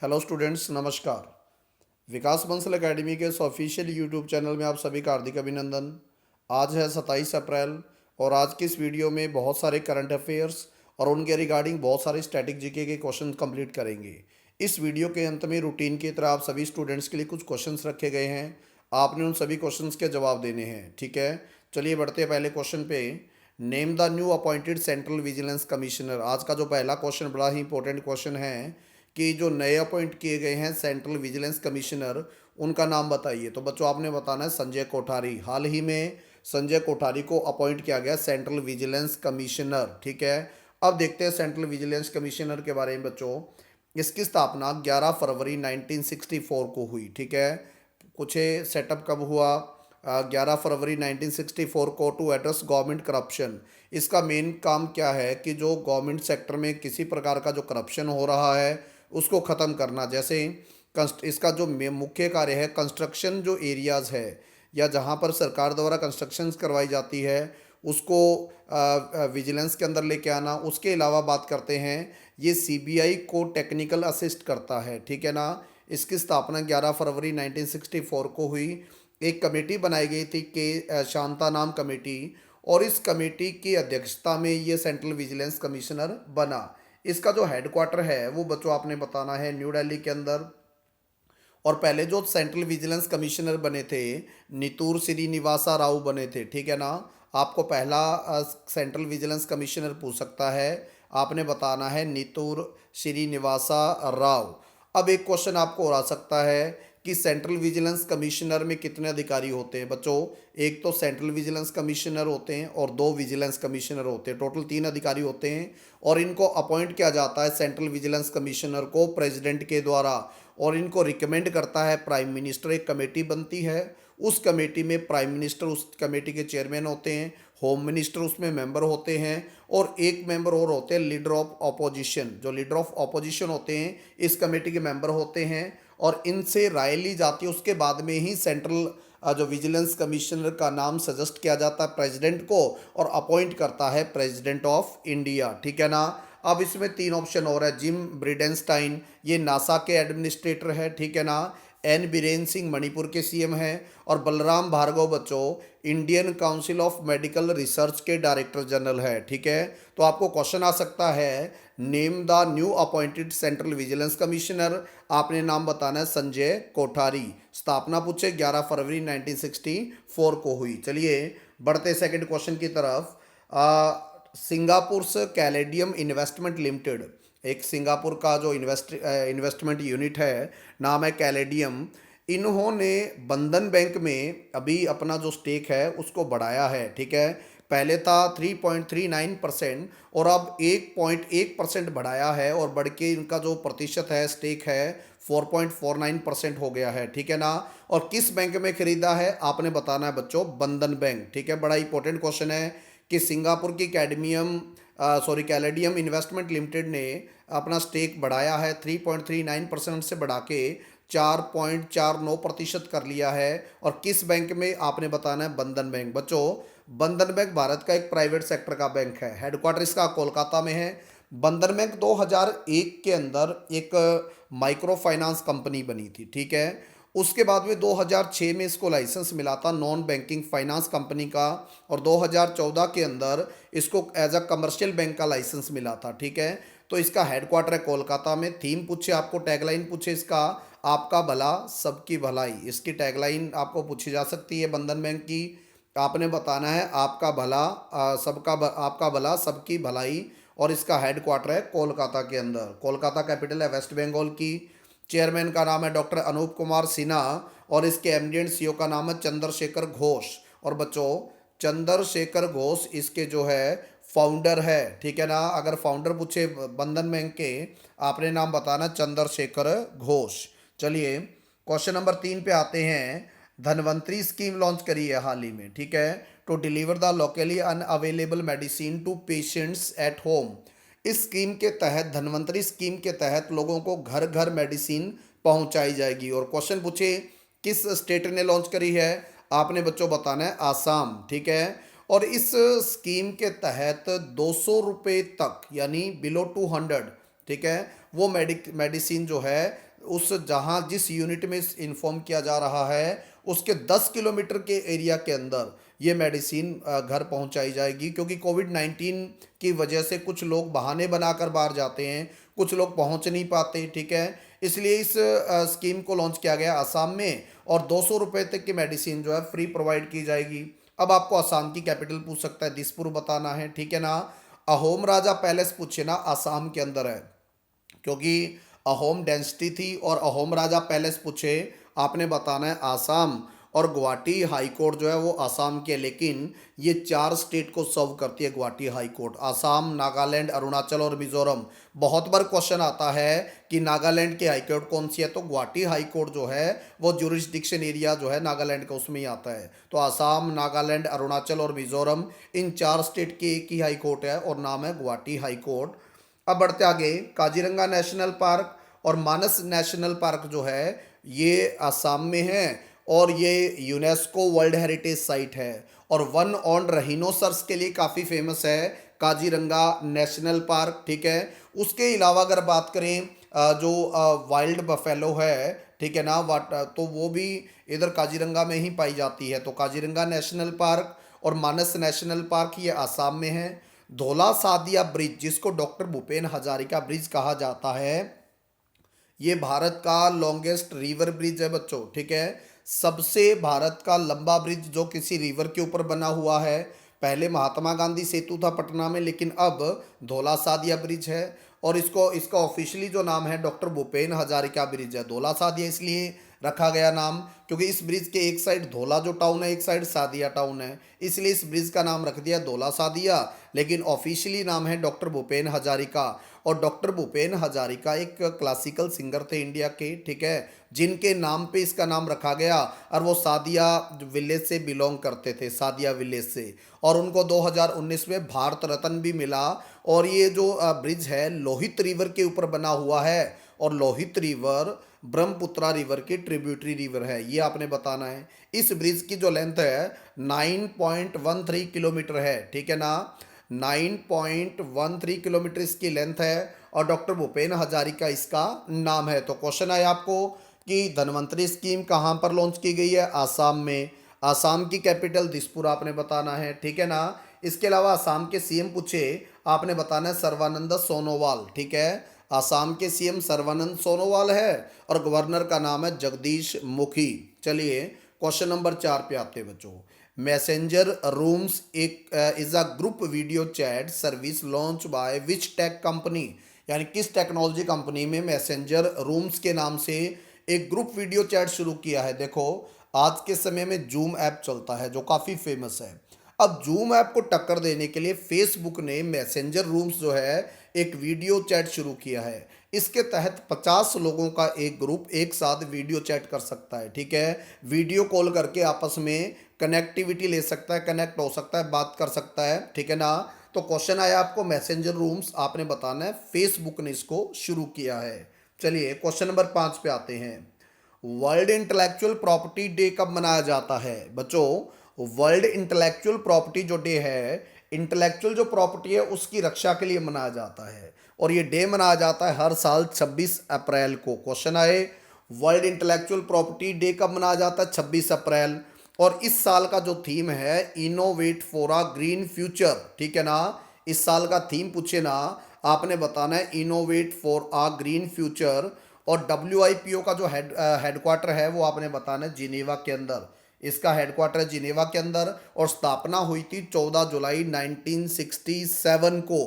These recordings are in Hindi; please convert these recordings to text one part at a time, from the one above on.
हेलो स्टूडेंट्स, नमस्कार। विकास बंसल एकेडमी के इस ऑफिशियल यूट्यूब चैनल में आप सभी का हार्दिक अभिनंदन। आज है 27 अप्रैल और आज की इस वीडियो में बहुत सारे करंट अफेयर्स और उनके रिगार्डिंग बहुत सारे स्टैटिक जीके के क्वेश्चन कंप्लीट करेंगे। इस वीडियो के अंत में रूटीन की तरह आप सभी स्टूडेंट्स के लिए कुछ क्वेश्चंस रखे गए हैं। आपने उन सभी क्वेश्चंस के जवाब देने हैं, ठीक है। चलिए बढ़ते हैं पहले क्वेश्चन पे। Name the new appointed central vigilance commissioner. आज का जो पहला क्वेश्चन बड़ा ही इंपॉर्टेंट क्वेश्चन है कि जो नए अपॉइंट किए गए हैं सेंट्रल विजिलेंस कमिश्नर, उनका नाम बताइए। तो बच्चों आपने बताना है संजय कोठारी। हाल ही में संजय कोठारी को अपॉइंट किया गया सेंट्रल विजिलेंस कमिश्नर, ठीक है। अब देखते हैं सेंट्रल विजिलेंस कमिश्नर के बारे में बच्चों। इसकी स्थापना 11 फरवरी 1964 को हुई, ठीक है। कुछ सेटअप कब हुआ? 11 फरवरी 1964 को, टू एड्रेस गवर्नमेंट करप्शन। इसका मेन काम क्या है कि जो गवर्नमेंट सेक्टर में किसी प्रकार का जो करप्शन हो रहा है उसको ख़त्म करना। जैसे इसका जो मुख्य कार्य है, कंस्ट्रक्शन जो एरियाज़ है या जहाँ पर सरकार द्वारा कंस्ट्रक्शंस करवाई जाती है उसको विजिलेंस के अंदर लेके आना। उसके अलावा बात करते हैं, ये सीबीआई को टेक्निकल असिस्ट करता है, ठीक है ना। इसकी स्थापना 11 फरवरी 1964 को हुई। एक कमेटी बनाई गई थी के शांता नाम कमेटी, और इस कमेटी की अध्यक्षता में ये सेंट्रल विजिलेंस कमिश्नर बना। इसका जो हेडक्वार्टर है वो बच्चों आपने बताना है न्यू दिल्ली के अंदर। और पहले जो सेंट्रल विजिलेंस कमिश्नर बने थे नितूर श्रीनिवासा राव बने थे, ठीक है ना। आपको पहला सेंट्रल विजिलेंस कमिश्नर पूछ सकता है, आपने बताना है नितूर श्रीनिवासा राव। अब एक क्वेश्चन आपको और आ सकता है कि सेंट्रल विजिलेंस कमिश्नर में कितने अधिकारी होते हैं बच्चों। एक तो सेंट्रल विजिलेंस कमिश्नर होते हैं और दो विजिलेंस कमिश्नर होते हैं, टोटल 3 अधिकारी होते हैं। और इनको अपॉइंट किया जाता है सेंट्रल विजिलेंस कमिश्नर को प्रेसिडेंट के द्वारा, और इनको रिकमेंड करता है प्राइम मिनिस्टर। एक कमेटी बनती है, उस कमेटी में प्राइम मिनिस्टर उस कमेटी के चेयरमैन होते हैं, होम मिनिस्टर उसमें मेंबर होते हैं, और एक मेंबर और होते हैं लीडर ऑफ ऑपोजिशन। जो लीडर ऑफ ऑपोजिशन होते हैं इस कमेटी के मेंबर होते हैं, और इनसे राय ली जाती है। उसके बाद में ही सेंट्रल जो विजिलेंस कमिश्नर का नाम सजेस्ट किया जाता है प्रेसिडेंट को, और अपॉइंट करता है प्रेसिडेंट ऑफ इंडिया, ठीक है ना। अब इसमें 3 ऑप्शन और है। जिम ब्रिडेनस्टाइन, ये नासा के एडमिनिस्ट्रेटर है, ठीक है ना। एन बीरेन सिंह मणिपुर के सीएम हैं, और बलराम भार्गव बच्चों Indian council of medical research के डायरेक्टर जनरल है, ठीक है। तो आपको क्वेश्चन आ सकता है, name the new appointed central vigilance commissioner. आपने नाम बताना है संजय कोठारी। स्थापना पूछे 11 फरवरी 1964 को हुई। चलिए बढ़ते सेकंड क्वेश्चन की तरफ। सिंगापुर से कैलेडियम इन्वेस्टमेंट लिमिटेड, एक सिंगापुर का जो इन्वेस्टमेंट यूनिट है, नाम है कैलेडियम। इन्होंने बंधन बैंक में अभी अपना जो स्टेक है उसको बढ़ाया है, ठीक है। पहले था 3.39% और अब 1.1% बढ़ाया है, और बढ़ के इनका जो प्रतिशत है स्टेक है 4.49% हो गया है, ठीक है ना। और किस बैंक में खरीदा है आपने बताना है बच्चों, बंधन बैंक, ठीक है। बड़ा इंपॉर्टेंट क्वेश्चन है कि सिंगापुर की कैलेडियम इन्वेस्टमेंट लिमिटेड ने अपना स्टेक बढ़ाया है 3.39% से बढ़ा के 4.49% कर लिया है। और किस बैंक में आपने बताना है, बंधन बैंक। बच्चों बंधन बैंक भारत का एक प्राइवेट सेक्टर का बैंक है, हेडक्वार्टर इसका कोलकाता में है। बंधन बैंक 2001 के अंदर एक माइक्रो फाइनेंस कंपनी बनी थी, ठीक है। उसके बाद में 2006 में इसको लाइसेंस मिला था नॉन बैंकिंग फाइनेंस कंपनी का, और 2014 के अंदर इसको एज अ कमर्शियल बैंक का लाइसेंस मिला था, ठीक है। तो इसका हेडक्वार्टर है कोलकाता में। थीम पूछे आपको, टैगलाइन पूछे इसका, आपका भला सबकी भलाई। इसकी टैगलाइन आपको पूछी जा सकती है बंधन बैंक की। आपने बताना है आपका भला आपका भला सबकी भलाई, और इसका हेडक्वार्टर है कोलकाता के अंदर। कोलकाता कैपिटल है वेस्ट बंगाल की। चेयरमैन का नाम है डॉक्टर अनूप कुमार सिन्हा, और इसके एमडी एंड सीईओ का नाम है चंद्रशेखर घोष। और बच्चों चंद्रशेखर घोष इसके जो है फाउंडर है, ठीक है ना। अगर फाउंडर पूछे बंधन बैंक के, आपने नाम बताना चंद्रशेखर घोष। चलिए क्वेश्चन नंबर 3 पे आते हैं। धनवंतरी स्कीम लॉन्च करी है हाल ही में, ठीक है, to deliver the locally unavailable medicine to patients at home. इस स्कीम के तहत, धनवंतरी स्कीम के तहत लोगों को घर घर मेडिसिन पहुंचाई जाएगी। और क्वेश्चन पूछे किस स्टेट ने लॉन्च करी है, आपने बच्चों बताना है आसाम, ठीक है। और इस स्कीम के तहत 200 रुपये तक, यानी बिलो 200, ठीक है, वो मेडिसिन जो है उस जहाँ जिस यूनिट में इन्फॉर्म किया जा रहा है उसके 10 किलोमीटर के एरिया के अंदर ये मेडिसिन घर पहुंचाई जाएगी, क्योंकि कोविड-19 की वजह से कुछ लोग बहाने बनाकर बाहर जाते हैं, कुछ लोग पहुंच नहीं पाते, ठीक है। इसलिए इस स्कीम को लॉन्च किया गया असम में, और 200 रुपये तक की मेडिसिन जो है फ्री प्रोवाइड की जाएगी। अब आपको असम की कैपिटल पूछ सकता है, दिसपुर बताना है, ठीक है ना। अहोम राजा पैलेस पूछे ना, असम के अंदर है, क्योंकि अहोम डेंसिटी थी, और अहोम राजा पैलेस पूछे आपने बताना है आसाम। और गुवाहाटी हाई कोर्ट जो है वो आसाम की है, लेकिन ये 4 स्टेट को सर्व करती है गुवाहाटी हाई कोर्ट, आसाम, नागालैंड, अरुणाचल और मिजोरम। बहुत बार क्वेश्चन आता है कि नागालैंड की हाई कोर्ट कौन सी है, तो गुवाहाटी हाई कोर्ट जो है वो ज्यूरिसडिक्शन एरिया जो है नागालैंड का उसमें ही आता है। तो आसाम, नागालैंड, अरुणाचल और मिजोरम, इन 4 स्टेट की एक ही हाई कोर्ट है और नाम है गुवाहाटी हाई कोर्ट। अब बढ़ते आगे, काजीरंगा नेशनल पार्क और मानस नेशनल पार्क जो है ये आसाम में है, और ये यूनेस्को वर्ल्ड हेरिटेज साइट है, और वन ऑन रहीनोसर्स के लिए काफ़ी फेमस है काजीरंगा नेशनल पार्क, ठीक है। उसके अलावा अगर बात करें जो वाइल्ड बफेलो है, ठीक है ना, वाट तो वो भी इधर काजीरंगा में ही पाई जाती है। तो काजीरंगा नेशनल पार्क और मानस नेशनल पार्क ये आसाम में है। धौला सादिया ब्रिज, जिसको डॉक्टर भूपेन हजारिका ब्रिज कहा जाता है, ये भारत का लॉन्गेस्ट रिवर ब्रिज है बच्चों, ठीक है। सबसे भारत का लंबा ब्रिज जो किसी रिवर के ऊपर बना हुआ है। पहले महात्मा गांधी सेतु था पटना में, लेकिन अब धौला सादिया ब्रिज है, और इसका ऑफिशियली जो नाम है डॉक्टर भूपेन हजारिका ब्रिज है। धौला सादिया इसलिए रखा गया नाम क्योंकि इस ब्रिज के एक साइड धौला जो टाउन है, एक साइड सादिया टाउन है, इसलिए इस ब्रिज का नाम रख दिया धौला सादिया, लेकिन ऑफिशियली नाम है डॉक्टर भूपेन हजारिका। और डॉक्टर भूपेन हजारिका एक क्लासिकल सिंगर थे इंडिया के, ठीक है, जिनके नाम पे इसका नाम रखा गया, और वो सादिया विलेज से बिलोंग करते थे, सादिया विलेज से, और उनको 2019 में भारत रत्न भी मिला। और ये जो ब्रिज है लोहित रिवर के ऊपर बना हुआ है, और लोहित रिवर ब्रह्मपुत्रा रिवर की ट्रिब्यूटरी रिवर है, ये आपने बताना है। इस ब्रिज की जो लेंथ है 9.13 किलोमीटर है, ठीक है ना, 9.13 किलोमीटर इसकी लेंथ है, और डॉक्टर भूपेन हजारिका इसका नाम है। तो क्वेश्चन आया आपको कि धन्वंतरी स्कीम कहाँ पर लॉन्च की गई है, आसाम में। आसाम की कैपिटल दिसपुर आपने बताना है, ठीक है ना। इसके अलावा आसाम के सीएम पूछे आपने बताना है सर्बानंद सोनोवाल, ठीक है। आसाम के सीएम सर्बानंद सोनोवाल है, और गवर्नर का नाम है जगदीश मुखी। चलिए क्वेश्चन नंबर 4 पे आते हैं बच्चों। मैसेंजर रूम्स एक is a group video chat service launch by which tech company, यानी किस टेक्नोलॉजी कंपनी में मैसेंजर रूम्स के नाम से एक ग्रुप वीडियो चैट शुरू किया है। देखो आज के समय में जूम ऐप चलता है जो काफ़ी फेमस है। अब जूम ऐप को टक्कर देने के लिए फेसबुक ने मैसेंजर रूम्स जो है एक वीडियो चैट शुरू किया है। इसके तहत 50 लोगों का एक ग्रुप एक साथ वीडियो चैट कर सकता है, ठीक है। वीडियो कॉल करके आपस में कनेक्टिविटी ले सकता है, कनेक्ट हो सकता है, बात कर सकता है, ठीक है ना। तो क्वेश्चन आया आपको मैसेंजर रूम्स, आपने बताना है फेसबुक ने इसको शुरू किया है। चलिए क्वेश्चन नंबर 5 पे आते हैं। वर्ल्ड इंटेलेक्चुअल प्रॉपर्टी डे कब मनाया जाता है बच्चों? वर्ल्ड इंटेलेक्चुअल प्रॉपर्टी जो डे है, इंटेलेक्चुअल जो प्रॉपर्टी है उसकी रक्षा के लिए मनाया जाता है, और ये डे मनाया जाता है हर साल 26 अप्रैल को। क्वेश्चन आए वर्ल्ड इंटेलेक्चुअल प्रॉपर्टी डे कब मनाया जाता है? 26 अप्रैल। और इस साल का जो थीम है innovate for a green future, ठीक है ना। इस साल का थीम पूछे ना, आपने बताना है innovate for a green future. और WIPO का जो हेडक्वार्टर है वो आपने बताना है जिनेवा के अंदर, इसका हेडक्वार्टर है जिनेवा के अंदर, और स्थापना हुई थी 14 जुलाई 1967 को।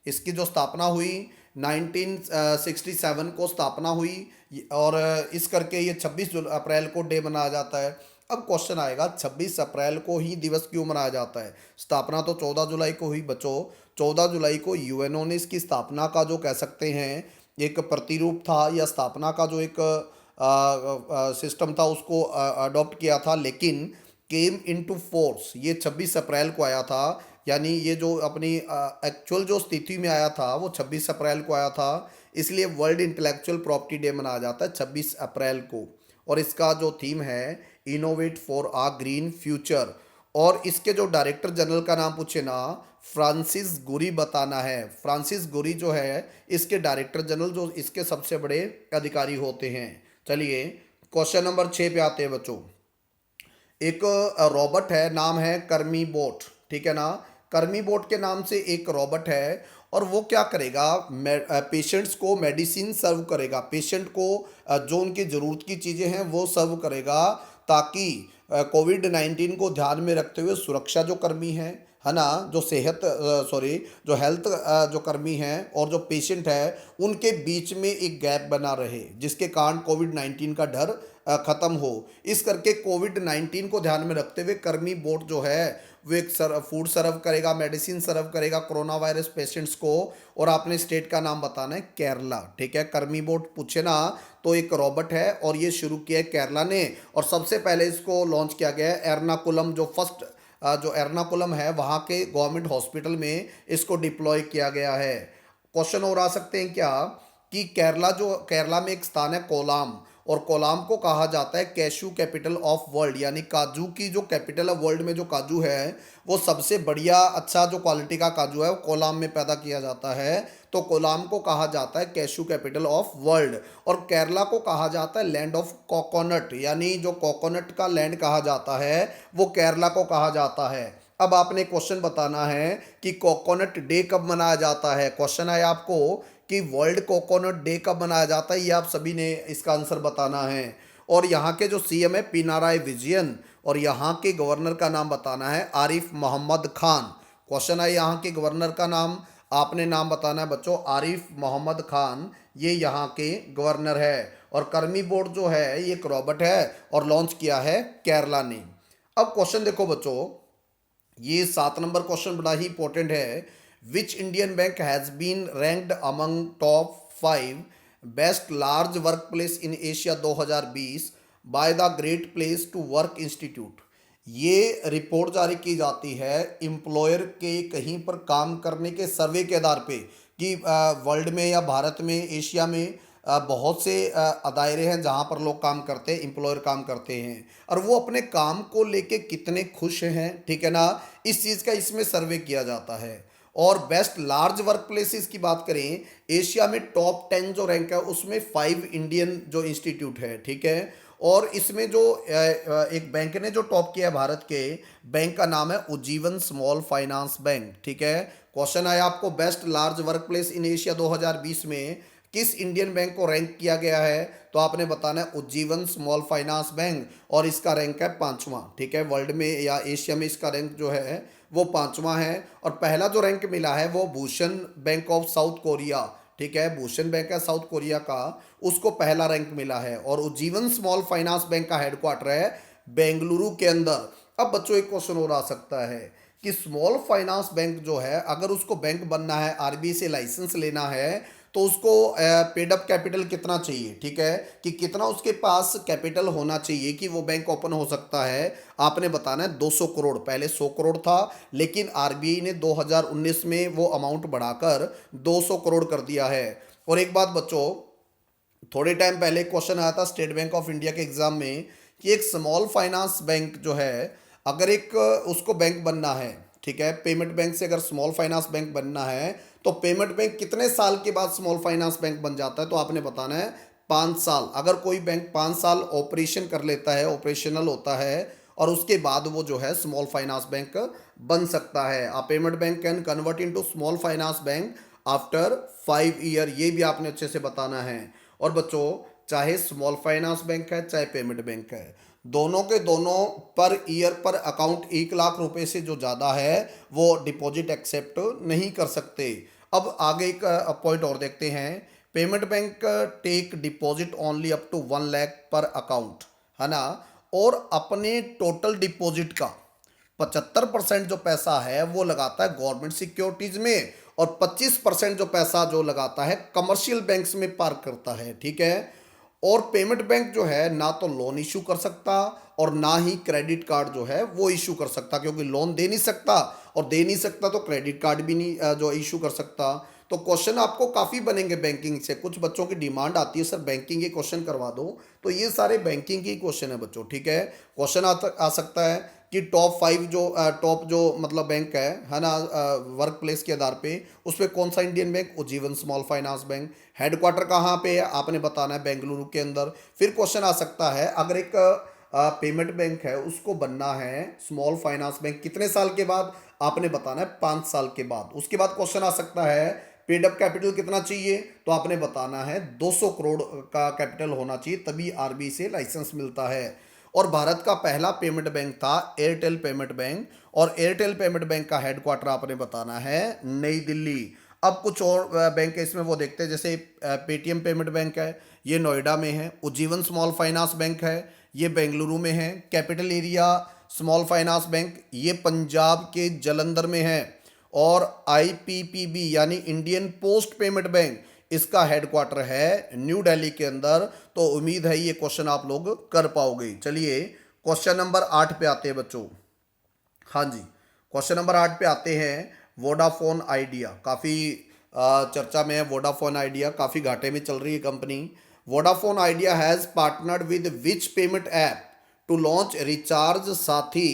इसकी जो स्थापना हुई 1967 को स्थापना हुई, और इस करके ये 26 अप्रैल को डे मनाया जाता है। अब क्वेश्चन आएगा 26 अप्रैल को ही दिवस क्यों मनाया जाता है? स्थापना तो 14 जुलाई को हुई बच्चों। 14 जुलाई को यूएनओ ने इसकी स्थापना का जो कह सकते हैं एक प्रतिरूप था, या स्थापना का जो एक सिस्टम था उसको अडॉप्ट किया था, लेकिन केम इनटू फोर्स ये 26 अप्रैल को आया था। यानी ये जो अपनी एक्चुअल जो स्थिति में आया था वो 26 अप्रैल को आया था, इसलिए वर्ल्ड इंटेलेक्चुअल प्रॉपर्टी डे मनाया जाता है 26 अप्रैल को। और इसका जो थीम है innovate for uh green future. और इसके जो डायरेक्टर जनरल का नाम पूछे ना, फ्रांसिस गुरी बताना है। फ्रांसिस गुरी जो है इसके डायरेक्टर जनरल, जो इसके सबसे बड़े अधिकारी होते हैं। चलिए क्वेश्चन नंबर 6 पे आते हैं बच्चों। एक रॉबोट है, नाम है कर्मी बोट, ठीक है ना। कर्मी बोट के नाम से एक रॉबोट है और वो क्या करेगा, पेशेंट्स को मेडिसिन सर्व करेगा, पेशेंट को जो उनकी ज़रूरत की चीज़ें हैं वो सर्व करेगा, ताकि कोविड-19 को ध्यान में रखते हुए सुरक्षा जो कर्मी है ना, जो सेहत सॉरी जो हेल्थ जो कर्मी हैं और जो पेशेंट है उनके बीच में एक गैप बना रहे, जिसके कारण कोविड-19 का डर ख़त्म हो। इस करके कोविड-19 को ध्यान में रखते हुए कर्मी बोट जो है वो एक फूड सर्व करेगा, मेडिसिन सर्व करेगा कोरोना वायरस पेशेंट्स को। और आपने स्टेट का नाम बताना है, केरला, ठीक है। कर्मी बोट पूछे ना तो एक रॉबोट है और ये शुरू किया है केरला ने, और सबसे पहले इसको लॉन्च किया गया है एर्नाकुलम, जो फर्स्ट जो एर्नाकुलम है वहाँ के गवर्नमेंट हॉस्पिटल में इसको डिप्लॉय किया गया है। क्वेश्चन और आ सकते हैं क्या कि केरला में एक स्थान है कोलाम, और कोलाम को कहा जाता है कैशू कैपिटल ऑफ वर्ल्ड, यानी काजू की जो कैपिटल है वर्ल्ड में, जो काजू है वो सबसे बढ़िया अच्छा जो क्वालिटी का काजू है वो कोलाम में पैदा किया जाता है। तो कोलाम को कहा जाता है कैशू कैपिटल ऑफ वर्ल्ड। और केरला को कहा जाता है लैंड ऑफ कोकोनट, यानी जो कोकोनट का लैंड कहा जाता है वो केरला को कहा जाता है। अब आपने क्वेश्चन बताना है कि कोकोनट डे कब मनाया जाता है। क्वेश्चन है आपको कि वर्ल्ड कोकोनट डे कब मनाया जाता है, ये आप सभी ने इसका आंसर बताना है। और यहाँ के जो सीएम है पिनाराई विजयन, और यहाँ के गवर्नर का नाम बताना है आरिफ मोहम्मद खान। क्वेश्चन है यहाँ के गवर्नर का नाम, आपने नाम बताना है बच्चों, आरिफ मोहम्मद खान, ये यहाँ के गवर्नर है। और कर्मी बोर्ड जो है ये एक रॉबोट है और लॉन्च किया है केरला ने। अब क्वेश्चन देखो बच्चों, ये 7 नंबर क्वेश्चन बड़ा ही इंपॉर्टेंट है। Which Indian bank has been ranked among top 5 best large work place in Asia 2020 by the great place to work institute. ये रिपोर्ट जारी की जाती है एम्प्लॉयर के कहीं पर काम करने के सर्वे के आधार पे कि वर्ल्ड में या भारत में, एशिया में बहुत से दायरे हैं जहाँ पर लोग काम करते हैं, एम्प्लॉयर काम करते हैं, और वो अपने काम को लेके कितने खुश हैं, ठीक है ना। इस चीज़ का इसमें सर्वे किया जाता है। और बेस्ट लार्ज वर्क प्लेसेस की बात करें, एशिया में टॉप 10 जो रैंक है उसमें 5 इंडियन जो इंस्टीट्यूट है, ठीक है। और इसमें जो एक बैंक ने जो टॉप किया है भारत के, बैंक का नाम है उज्जीवन स्मॉल फाइनेंस बैंक, ठीक है। क्वेश्चन आया आपको best large work place in Asia 2020 में किस इंडियन बैंक को रैंक किया गया है, तो आपने बताना है उज्जीवन स्मॉल फाइनेंस बैंक, और इसका रैंक है 5वां, ठीक है। वर्ल्ड में या एशिया में इसका रैंक जो है वो 5वां है। और पहला जो रैंक मिला है वो Bhushan bank of south Korea, ठीक है, भूषण बैंक है साउथ कोरिया का, उसको पहला रैंक मिला है। और उज्जीवन स्मॉल फाइनेंस बैंक का हेडक्वार्टर है बेंगलुरु के अंदर। अब बच्चों एक क्वेश्चन और आ सकता है कि स्मॉल फाइनेंस बैंक जो है, अगर उसको बैंक बनना है, आरबीआई से लाइसेंस लेना है, तो उसको पेड अप कैपिटल कितना चाहिए, ठीक है, कि कितना उसके पास कैपिटल होना चाहिए कि वो बैंक ओपन हो सकता है। आपने बताना है 200 करोड़, पहले 100 करोड़ था, लेकिन आरबीआई ने 2019 में वो अमाउंट बढ़ाकर 200 करोड़ कर दिया है। और एक बात बच्चों, थोड़े टाइम पहले क्वेश्चन आया था स्टेट बैंक ऑफ इंडिया के एग्जाम में कि एक स्मॉल फाइनेंस बैंक जो है, अगर एक उसको बैंक बनना है, ठीक है, पेमेंट बैंक से अगर स्मॉल फाइनेंस बैंक बनना है तो पेमेंट बैंक कितने साल के बाद स्मॉल फाइनेंस बैंक बन जाता है, तो आपने बताना है 5 साल। अगर कोई बैंक 5 साल ऑपरेशन कर लेता है, ऑपरेशनल होता है, और उसके बाद वो जो है स्मॉल फाइनेंस बैंक बन सकता है। A payment bank can convert into small finance bank after 5 year, ये भी आपने अच्छे से बताना है। और बच्चों, चाहे स्मॉल फाइनेंस बैंक है चाहे पेमेंट बैंक है, दोनों के दोनों पर ईयर पर अकाउंट 1 लाख रुपए से जो ज़्यादा है वो डिपॉजिट एक्सेप्ट नहीं कर सकते। अब आगे एक पॉइंट और देखते हैं। Payment bank take deposit only up to 1 lakh per account, है ना। और अपने टोटल डिपॉजिट का 75% जो पैसा है वो लगाता है गवर्नमेंट सिक्योरिटीज में, और 25% जो पैसा जो लगाता है कमर्शियल बैंक्स में पार्क करता है, ठीक है। और पेमेंट बैंक जो है ना तो लोन इशू कर सकता और ना ही क्रेडिट कार्ड जो है वो इशू कर सकता, क्योंकि लोन दे नहीं सकता, और दे नहीं सकता तो क्रेडिट कार्ड भी नहीं जो इशू कर सकता। तो क्वेश्चन आपको काफ़ी बनेंगे बैंकिंग से। कुछ बच्चों की डिमांड आती है सर बैंकिंग के क्वेश्चन करवा दो, तो ये सारे बैंकिंग के क्वेश्चन है बच्चों, ठीक है। क्वेश्चन आ सकता है कि टॉप जो मतलब बैंक है ना, वर्क प्लेस के आधार पे उस पर कौन सा Indian bank, Ujjivan small finance bank. Headquarter कहाँ पे है आपने बताना है, बेंगलुरु के अंदर। फिर क्वेश्चन आ सकता है अगर एक पेमेंट बैंक है उसको बनना है स्मॉल फाइनेंस बैंक कितने साल के बाद, आपने बताना है 5 साल के बाद। उसके बाद क्वेश्चन आ सकता है पेड अप कैपिटल कितना चाहिए, तो आपने बताना है 200 करोड़ का कैपिटल होना चाहिए, तभी आरबीआई से लाइसेंस मिलता है। और भारत का पहला पेमेंट बैंक था एयरटेल पेमेंट बैंक, और एयरटेल पेमेंट बैंक का हेडक्वार्टर आपने बताना है नई दिल्ली। अब कुछ और बैंक है इसमें वो देखते हैं, जैसे पेटीएम पेमेंट बैंक है, ये नोएडा में है। उज्जीवन स्मॉल फाइनेंस बैंक है, ये बेंगलुरु में है। Capital area small finance bank ये पंजाब के जलंधर में है। और आईपीपीबी यानी इंडियन पोस्ट पेमेंट बैंक, इसका हेडक्वार्टर है न्यू दिल्ली के अंदर। तो उम्मीद है ये क्वेश्चन आप लोग कर पाओगे। चलिए क्वेश्चन नंबर 8 पे आते हैं बच्चों। हाँ जी, क्वेश्चन नंबर 8 पे आते हैं। वोडाफोन आइडिया काफ़ी चर्चा में है। वोडाफोन आइडिया काफ़ी घाटे में चल रही है company. Vodafone Idea has partnered with which payment app to launch recharge Saathi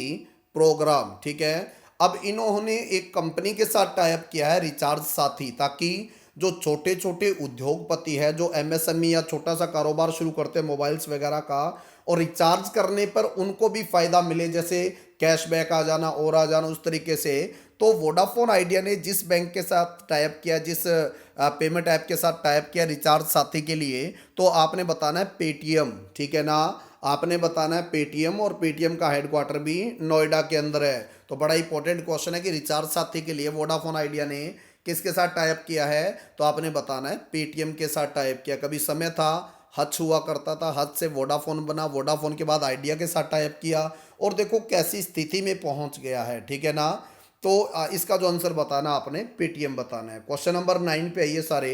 program, ठीक है। अब इन्होंने एक कंपनी के साथ टाइप किया है रिचार्ज साथी, ताकि जो छोटे छोटे उद्योगपति है, जो एमएसएमई या छोटा सा कारोबार शुरू करते हैं मोबाइल्स वगैरह का, और रिचार्ज करने पर उनको भी फ़ायदा मिले, जैसे कैशबैक आ जाना और आ जाना उस तरीके से। तो वोडाफोन आइडिया ने जिस बैंक के साथ टाइप किया, जिस पेमेंट ऐप के साथ टाइप किया रिचार्ज साथी के लिए, तो आपने बताना है पेटीएम, ठीक है ना। आपने बताना है पेटीएम, और पेटीएम का हेडक्वार्टर भी नोएडा के अंदर है। तो बड़ा इंपॉर्टेंट क्वेश्चन है कि रिचार्ज साथी के लिए वोडाफोन आइडिया ने किसके साथ टाइप किया है, तो आपने बताना है पेटीएम के साथ टाइप किया। कभी समय था हच हुआ करता था, हच से वोडाफोन बना, वोडाफोन के बाद आइडिया के साथ टाइप किया, और देखो कैसी स्थिति में पहुंच गया है, ठीक है ना। तो इसका जो आंसर बताना आपने पेटीएम बताना है। क्वेश्चन नंबर 9 पे आइए सारे।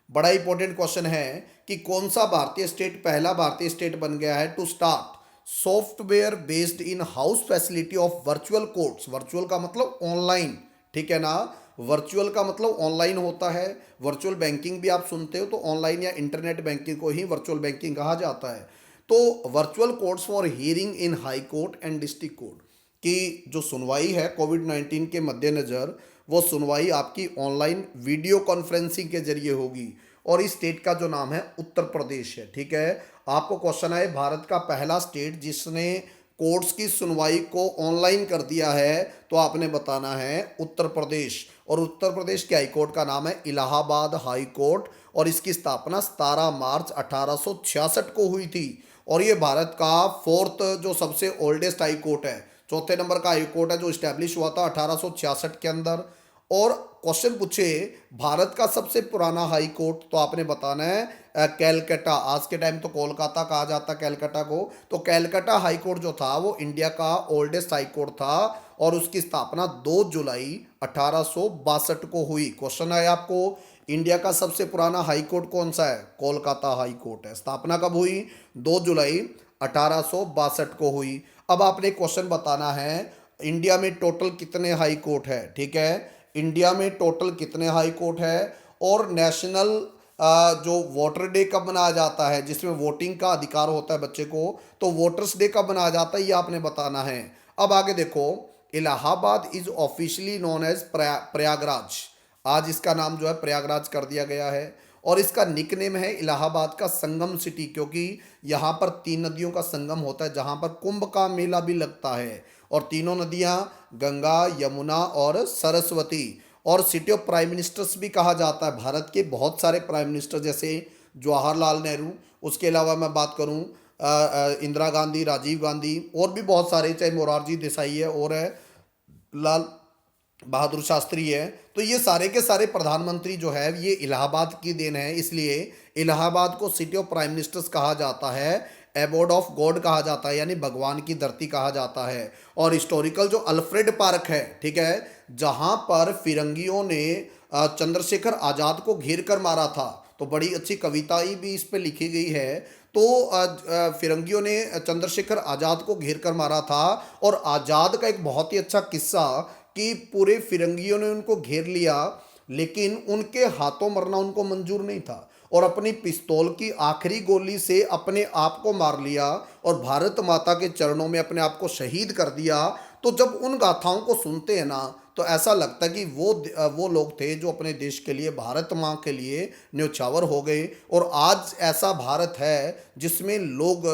बड़ा इंपॉर्टेंट क्वेश्चन है कि कौन सा भारतीय स्टेट पहला भारतीय स्टेट बन गया है to start software based in house facility of virtual courts. Virtual का मतलब ऑनलाइन, ठीक है ना। वर्चुअल का मतलब ऑनलाइन होता है। वर्चुअल बैंकिंग भी आप सुनते हो, तो ऑनलाइन या इंटरनेट बैंकिंग को ही वर्चुअल बैंकिंग कहा जाता है। तो virtual courts for hearing in high court and district court की जो सुनवाई है कोविड-19 के मद्देनज़र, वो सुनवाई आपकी ऑनलाइन वीडियो कॉन्फ्रेंसिंग के जरिए होगी। और इस स्टेट का जो नाम है उत्तर प्रदेश है, ठीक है। आपको क्वेश्चन है भारत का पहला स्टेट जिसने कोर्ट्स की सुनवाई को ऑनलाइन कर दिया है, तो आपने बताना है उत्तर प्रदेश। और उत्तर प्रदेश के हाई कोर्ट का नाम है इलाहाबाद हाई कोर्ट, और इसकी स्थापना 17 मार्च 1866 को हुई थी। और ये भारत का फोर्थ जो सबसे ओल्डेस्ट हाई कोर्ट है, चौथे नंबर का हाई कोर्ट है, जो इस्टेब्लिश हुआ था 1866 के अंदर। और क्वेश्चन पूछे भारत का सबसे पुराना हाई कोर्ट, तो आपने बताना है कैलकाटा। आज के टाइम तो कोलकाता कहा जाता कैलकाटा को। तो कैलकाटा हाई कोर्ट जो था वो इंडिया का ओल्डेस्ट हाई कोर्ट था, और उसकी स्थापना 2 जुलाई 1862 को हुई। क्वेश्चन है आपको इंडिया का सबसे पुराना हाई कोर्ट कौन सा है, कोलकाता हाई कोर्ट है। स्थापना कब हुई, 2 जुलाई 1862 को हुई। अब आपने क्वेश्चन बताना है इंडिया में टोटल कितने हाई कोर्ट है, ठीक है। इंडिया में टोटल कितने हाई कोर्ट है, और नेशनल जो वोटर डे कब मनाया जाता है, जिसमें वोटिंग का अधिकार होता है बच्चे को, तो वोटर्स डे कब मनाया जाता है, ये आपने बताना है। अब आगे देखो, Allahabad is officially known as Prayagraj. आज इसका नाम जो है प्रयागराज कर दिया गया है। और इसका निकनेम है इलाहाबाद का संगम सिटी, क्योंकि यहाँ पर 3 नदियों का संगम होता है, जहाँ पर कुंभ का मेला भी लगता है। और तीनों नदियाँ गंगा, यमुना और सरस्वती। और सिटी ऑफ प्राइम मिनिस्टर्स भी कहा जाता है। भारत के बहुत सारे प्राइम मिनिस्टर, जैसे जवाहरलाल नेहरू, उसके अलावा मैं बात करूँ इंदिरा गांधी, राजीव गांधी, और भी बहुत सारे, चाहे मोरारजी देसाई है और है लाल बहादुर शास्त्री है, तो ये सारे के सारे प्रधानमंत्री जो है ये इलाहाबाद की देन है। इसलिए इलाहाबाद को सिटी ऑफ प्राइम मिनिस्टर्स कहा जाता है, एबोर्ड ऑफ गॉड कहा जाता है, यानी भगवान की धरती कहा जाता है। और हिस्टोरिकल जो अल्फ्रेड पार्क है, ठीक है, जहाँ पर फिरंगियों ने चंद्रशेखर आज़ाद को घेर कर मारा था, तो बड़ी अच्छी कविताएं भी इस पे लिखी गई है। तो फिरंगियों ने चंद्रशेखर आज़ाद को घेर कर मारा था, और आज़ाद का एक बहुत ही अच्छा किस्सा कि पूरे फिरंगियों ने उनको घेर लिया, लेकिन उनके हाथों मरना उनको मंजूर नहीं था और अपनी पिस्तौल की आखिरी गोली से अपने आप को मार लिया और भारत माता के चरणों में अपने आप को शहीद कर दिया। तो जब उन गाथाओं को सुनते हैं ना, तो ऐसा लगता है कि वो लोग थे जो अपने देश के लिए, भारत माँ के लिए न्योछावर हो गए। और आज ऐसा भारत है जिसमें लोग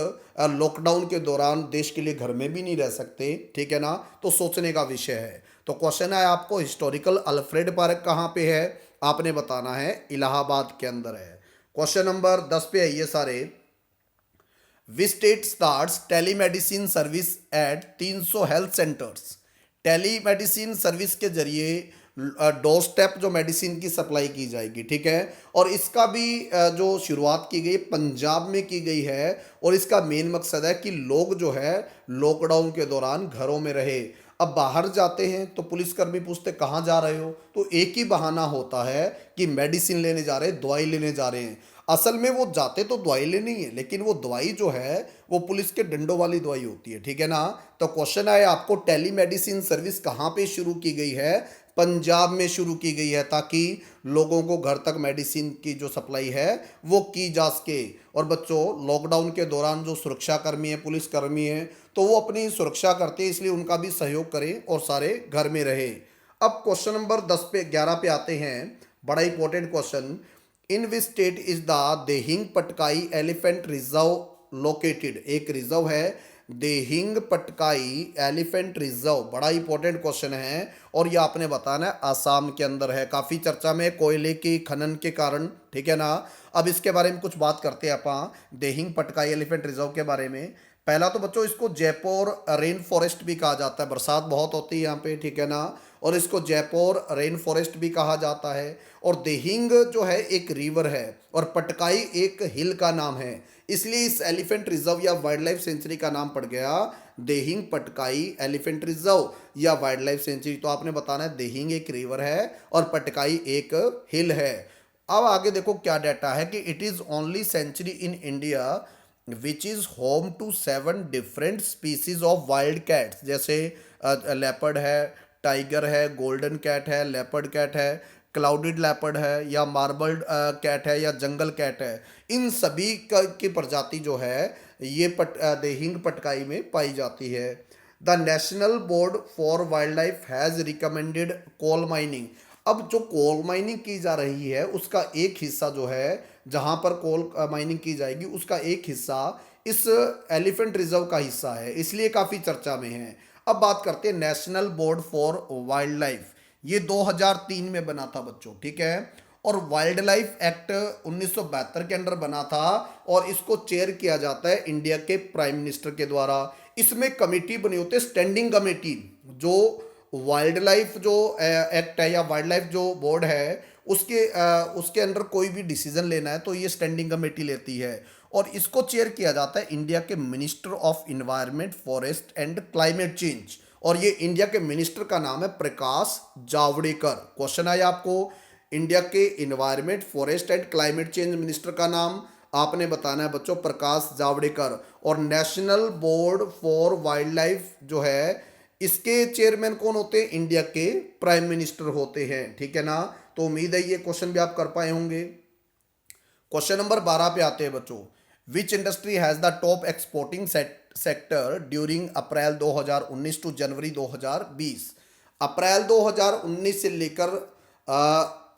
लॉकडाउन के दौरान देश के लिए घर में भी नहीं रह सकते, ठीक है ना। तो सोचने का विषय है। तो क्वेश्चन है आपको, हिस्टोरिकल अल्फ्रेड पार्क कहाँ पे है? आपने बताना है इलाहाबाद के अंदर है। क्वेश्चन नंबर 10 पे है ये सारे। Which state starts telemedicine service eight 300 health centres? Telemedicine service के जरिए डोर स्टेप जो मेडिसिन की सप्लाई की जाएगी, ठीक है। और इसका भी जो शुरुआत की गई पंजाब में की गई है और इसका मेन मकसद है कि लोग जो है लॉकडाउन के दौरान घरों में रहे। अब बाहर जाते हैं तो पुलिसकर्मी पूछते कहाँ जा रहे हो, तो एक ही बहाना होता है कि मेडिसिन लेने जा रहे हैं, दवाई लेने जा रहे हैं। असल में वो जाते तो दवाई लेनी है, लेकिन वो दवाई जो है वो पुलिस के डंडों वाली दवाई होती है, ठीक है ना। तो क्वेश्चन आए आपको, टेलीमेडिसिन सर्विस कहाँ पे शुरू की गई है? पंजाब में शुरू की गई है, ताकि लोगों को घर तक मेडिसिन की जो सप्लाई है वो की जा सके। और बच्चों, लॉकडाउन के दौरान जो सुरक्षाकर्मी हैं, पुलिसकर्मी हैं, तो वो अपनी सुरक्षा करते हैं, इसलिए उनका भी सहयोग करें और सारे घर में रहे। अब क्वेश्चन नंबर 11 पे आते हैं, बड़ा important question. In which state is the Dehing Patkai elephant reserve located? एक रिजर्व है देहिंग पटकाई एलिफेंट रिजर्व, बड़ा इंपॉर्टेंट क्वेश्चन है और ये आपने बताना है आसाम के अंदर है। काफ़ी चर्चा में कोयले की खनन के कारण, ठीक है ना। अब इसके बारे में कुछ बात करते हैं अपन, देहिंग पटकाई एलिफेंट रिजर्व के बारे में। पहला तो बच्चों, इसको जयपुर रेन फॉरेस्ट भी कहा जाता है, बरसात बहुत होती है यहाँ पे, ठीक है ना। और इसको जयपुर रेन फॉरेस्ट भी कहा जाता है। और देहिंग जो है एक रिवर है और पटकाई एक हिल का नाम है, इसलिए इस एलिफेंट रिजर्व या वाइल्ड लाइफ सेंचुरी का नाम पड़ गया देहिंग पटकाई एलिफेंट रिजर्व या वाइल्ड लाइफ सेंचुरी। तो आपने बताना है देहिंग एक रिवर है और पटकाई एक हिल है। अब आगे देखो क्या डाटा है कि it is only sanctuary in India which is home to 7 different species of wild cats, जैसे लेपर्ड है, टाइगर है, गोल्डन कैट है, लेपर्ड कैट है, क्लाउडेड लेपर्ड है, या मार्बल्ड कैट है, या जंगल कैट है। इन सभी की प्रजाति जो है ये देहिंग पटकाई में पाई जाती है। The national board for wildlife has recommended coal mining. अब जो कोल माइनिंग की जा रही है उसका एक हिस्सा जो है, जहाँ पर कोल माइनिंग की जाएगी उसका एक हिस्सा इस एलिफेंट रिजर्व का हिस्सा है, इसलिए काफ़ी चर्चा में है। अब बात करते हैं national board for wild life. ये 2003 में बना था बच्चों, ठीक है। और वाइल्ड लाइफ एक्ट 1972 के अंडर बना था और इसको चेयर किया जाता है इंडिया के प्राइम मिनिस्टर के द्वारा। इसमें कमेटी बनी होती है, स्टैंडिंग कमेटी, जो वाइल्ड लाइफ जो एक्ट है या वाइल्ड लाइफ जो बोर्ड है उसके अंडर कोई भी डिसीजन लेना है तो ये स्टैंडिंग कमेटी लेती है। और इसको चेयर किया जाता है इंडिया के minister of environment, forest and climate change. और ये इंडिया के मिनिस्टर का नाम है प्रकाश जावड़ेकर। क्वेश्चन आया आपको, इंडिया के environment, forest and climate change minister का नाम आपने बताना है बच्चों, प्रकाश जावड़ेकर। और national board for wild life जो है इसके चेयरमैन कौन होते हैं? इंडिया के प्राइम मिनिस्टर होते हैं, ठीक है ना। तो उम्मीद है ये क्वेश्चन भी आप कर पाए होंगे। क्वेश्चन नंबर 12 पे आते हैं बच्चों। Which industry has the top exporting sector during April 2019 to January 2020? April 2019 से लेकर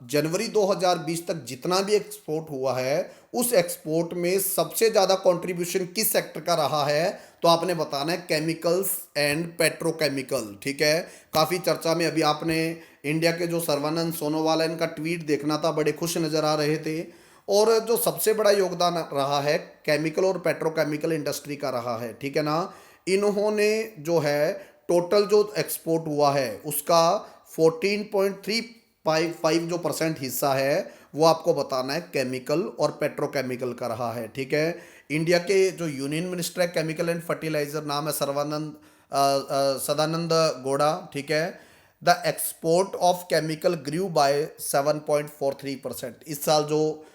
जनवरी 2020 तक जितना भी एक्सपोर्ट हुआ है उस एक्सपोर्ट में सबसे ज़्यादा कंट्रीब्यूशन किस सेक्टर का रहा है? तो आपने बताना है केमिकल्स एंड पेट्रोकेमिकल, ठीक है। काफ़ी चर्चा में अभी आपने इंडिया के जो सर्बानंद सोनोवाल है इनका ट्वीट देखना था, बड़े खुश नज़र आ रहे थे। और जो सबसे बड़ा योगदान रहा है केमिकल और पेट्रोकेमिकल इंडस्ट्री का रहा है, ठीक है ना। इन्होंने जो है टोटल जो एक्सपोर्ट हुआ है उसका 14.35 जो % हिस्सा है वो आपको बताना है केमिकल और पेट्रोकेमिकल का रहा है, ठीक है। इंडिया के जो यूनियन मिनिस्टर है केमिकल एंड फर्टिलाइजर, नाम है सदानंद गौड़ा, ठीक है। The export of chemical grew by 7.43%। इस साल जो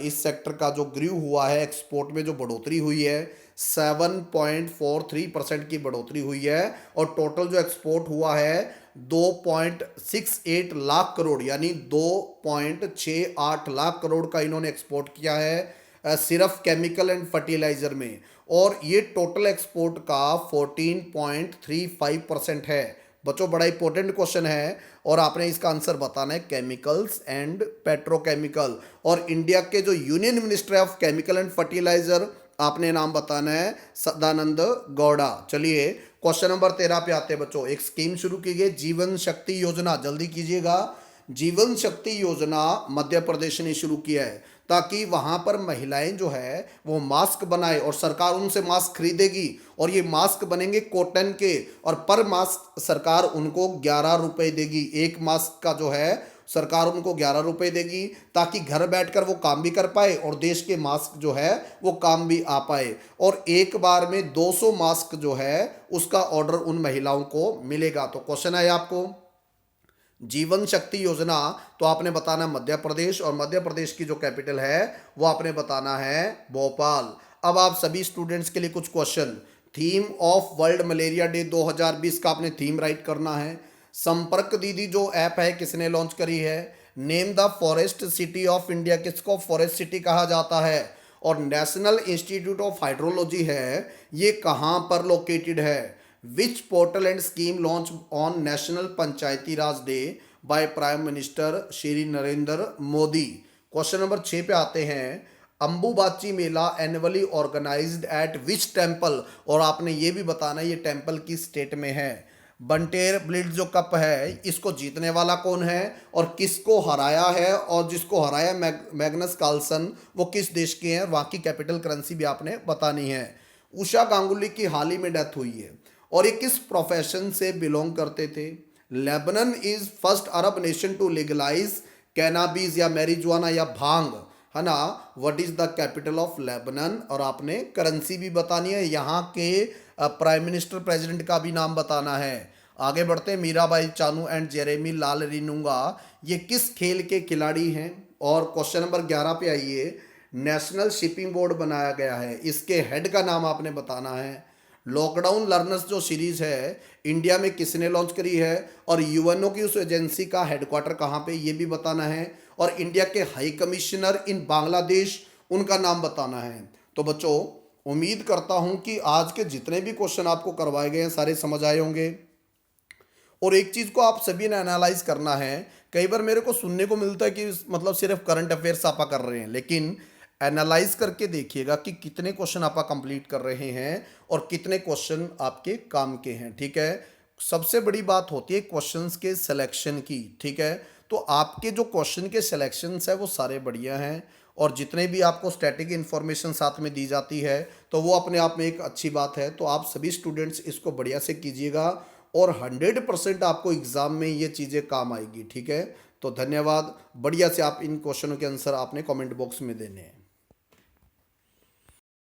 इस सेक्टर का जो ग्रू हुआ है, एक्सपोर्ट में जो बढ़ोतरी हुई है 7.43% की बढ़ोतरी हुई है। और टोटल जो एक्सपोर्ट हुआ है 2.68 लाख करोड़ यानी 2.68 लाख करोड़ का इन्होंने एक्सपोर्ट किया है सिर्फ केमिकल एंड फर्टिलाइजर में। और ये टोटल एक्सपोर्ट का 14.35% है। बच्चों बड़ा इंपॉर्टेंट क्वेश्चन है और आपने इसका आंसर बताना है केमिकल्स एंड पेट्रोकेमिकल। और इंडिया के जो union minister of chemical and fertiliser आपने नाम बताना है सदानंद गौड़ा। चलिए क्वेश्चन नंबर 13 पे आते हैं बच्चों। एक स्कीम शुरू की गई जीवन शक्ति योजना, जल्दी कीजिएगा। जीवन शक्ति योजना मध्य प्रदेश ने शुरू किया है ताकि वहां पर महिलाएं जो है वो मास्क बनाए और सरकार उनसे मास्क खरीदेगी और ये मास्क बनेंगे कॉटन के और पर मास्क सरकार उनको 11 रुपए देगी। एक मास्क का जो है सरकार उनको 11 रुपए देगी ताकि घर बैठकर वो काम भी कर पाए और देश के मास्क जो है वो काम भी आ पाए। और एक बार में 200 मास्क जो है उसका ऑर्डर उन महिलाओं को मिलेगा। तो क्वेश्चन है आपको जीवन शक्ति योजना, तो आपने बताना मध्य प्रदेश और मध्य प्रदेश की जो कैपिटल है वो आपने बताना है भोपाल। अब आप सभी स्टूडेंट्स के लिए कुछ question. Theme of world malaria day 2020 का आपने थीम राइट करना है। संपर्क दीदी जो ऐप है किसने लॉन्च करी है। Name the forest city of India, किसको फॉरेस्ट सिटी कहा जाता है। और नेशनल इंस्टीट्यूट ऑफ हाइड्रोलॉजी है ये कहाँ पर लोकेटेड है। Which portal and scheme launch on National Panchayati Raj Day by Prime Minister Shri Narendra Modi. Question number 6 पे आते हैं। Ambubachi Mela annually organised at which temple, और आपने ये भी बताना ये टेम्पल किस स्टेट में है। बंटेर ब्लिट्ज जो कप है इसको जीतने वाला कौन है और किसको हराया है, और जिसको हराया मैग्नस कार्लसन वो किस देश के हैं, वहाँ की कैपिटल करेंसी भी आपने बतानी है। उषा गांगुली की हाल ही में डेथ हुई है और ये किस प्रोफेशन से बिलोंग करते थे। Lebanon is first Arab nation to legalise cannabis या मैरिजुआना या भांग, है ना। What is the capital of Lebanon, और आपने करेंसी भी बतानी है। यहाँ के प्राइम मिनिस्टर प्रेसिडेंट का भी नाम बताना है। आगे बढ़ते हैं। मीराबाई चानू एंड जेरेमी लाल रिनुंगा ये किस खेल के खिलाड़ी हैं। और क्वेश्चन नंबर 11 पे आइए। नेशनल शिपिंग बोर्ड बनाया गया है, इसके हेड का नाम आपने बताना है। लॉकडाउन लर्नर्स जो सीरीज है इंडिया में किसने लॉन्च करी है, और यूएनओ की उस एजेंसी का हेडक्वार्टर कहाँ पे ये भी बताना है। और इंडिया के हाई कमिश्नर इन बांग्लादेश उनका नाम बताना है। तो बच्चों उम्मीद करता हूँ कि आज के जितने भी क्वेश्चन आपको करवाए गए हैं सारे समझ आए होंगे। और एक चीज़ को आप सभी ने एनालाइज करना है। कई बार मेरे को सुनने को मिलता है कि मतलब सिर्फ करंट अफेयर्स आपा कर रहे हैं, लेकिन एनालाइज करके देखिएगा कि कितने क्वेश्चन आप कंप्लीट कर रहे हैं और कितने क्वेश्चन आपके काम के हैं। ठीक है, सबसे बड़ी बात होती है क्वेश्चंस के सिलेक्शन की। ठीक है, तो आपके जो क्वेश्चन के सिलेक्शंस है वो सारे बढ़िया हैं और जितने भी आपको स्टैटिक इन्फॉर्मेशन साथ में दी जाती है तो वो अपने आप में एक अच्छी बात है। तो आप सभी स्टूडेंट्स इसको बढ़िया से कीजिएगा और 100% आपको एग्ज़ाम में ये चीज़ें काम आएगी। ठीक है, तो धन्यवाद। बढ़िया से आप इन क्वेश्चनों के आंसर आपने कमेंट बॉक्स में देने हैं।